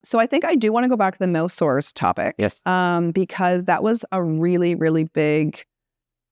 So I think I do want to go back to the mouth sores topic. Yes. Because that was a really, really big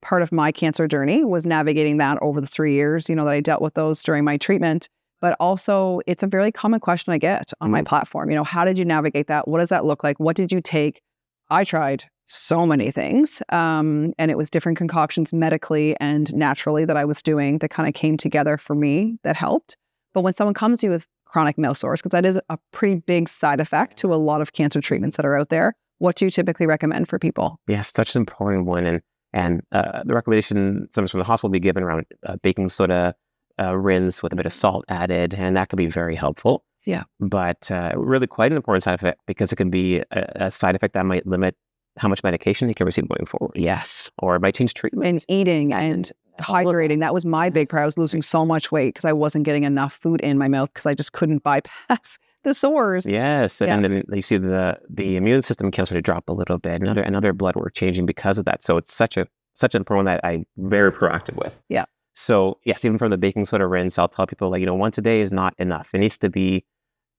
part of my cancer journey, was navigating that over the 3 years, that I dealt with those during my treatment. But also, it's a very common question I get on my platform. How did you navigate that? What does that look like? What did you take? I tried so many things, and it was different concoctions medically and naturally that I was doing that kind of came together for me that helped. But when someone comes to you with chronic mouth sores, because that is a pretty big side effect to a lot of cancer treatments that are out there, what do you typically recommend for people? Yes, such an important one. And the recommendation sometimes from the hospital will be given around baking soda rinse with a bit of salt added, and that can be very helpful. Yeah. But really quite an important side effect, because it can be a side effect that might limit how much medication you can receive going forward. Yes. Or it might change treatment. And eating and hydrating. That was my big part. I was losing so much weight because I wasn't getting enough food in my mouth because I just couldn't bypass the sores. Yes. And then you see the immune system can sort of drop a little bit, and other blood work changing because of that. So it's such an important one that I'm very proactive with. Yeah. So yes, even from the baking soda rinse, I'll tell people once a day is not enough. It needs to be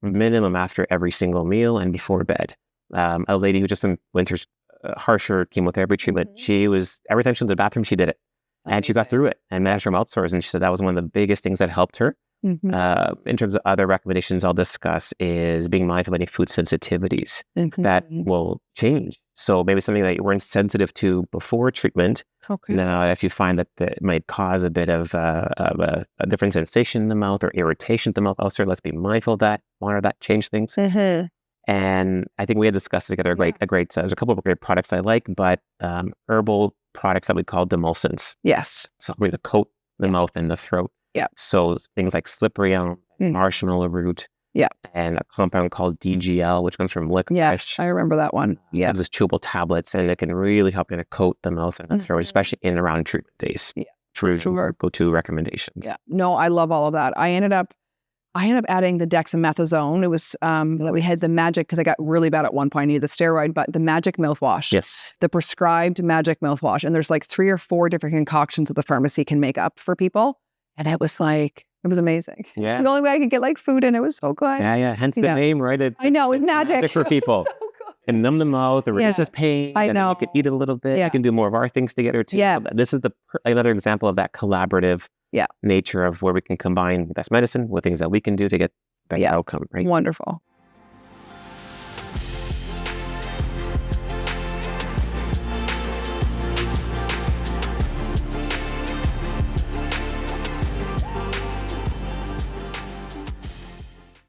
minimum after every single meal and before bed. A lady who just went through harsher chemotherapy treatment, she was, every time she went to the bathroom, she did it. And she got through it and managed her mouth sores. And she said that was one of the biggest things that helped her. In terms of other recommendations I'll discuss is being mindful of any food sensitivities that will change. So maybe something that you weren't sensitive to before treatment. Okay. Now, if you find that it might cause a bit of a different sensation in the mouth or irritation in the mouth ulcer, let's be mindful of that, monitor that, change things. And I think we had discussed together there's a couple of great products I like, but herbal products that we call demulcents. Yes. So we're going to coat the mouth and the throat. Yeah. So things like slippery elm, marshmallow root, and a compound called DGL, which comes from licorice. Yes, I remember that one. Yeah. It's chewable tablets, and it can really help coat the mouth and the throat, especially in and around treatment days. Yeah. True. Go-to recommendations. Yeah. No, I love all of that. I ended up adding the dexamethasone. It was that we had the magic, because I got really bad at one point. I needed the steroid, but the magic mouthwash. Yes. The prescribed magic mouthwash. And there's like 3 or 4 different concoctions that the pharmacy can make up for people. And it was amazing. Yeah. It's the only way I could get food, and it was so good. Yeah. Hence the name, right? I know, it's magic for people. So good. And numb the mouth, or resist pain. I know. You can eat it a little bit. Yeah. You can do more of our things together too. Yes. So this is another example of that collaborative nature of where we can combine best medicine with things that we can do to get better outcome. Right. Wonderful.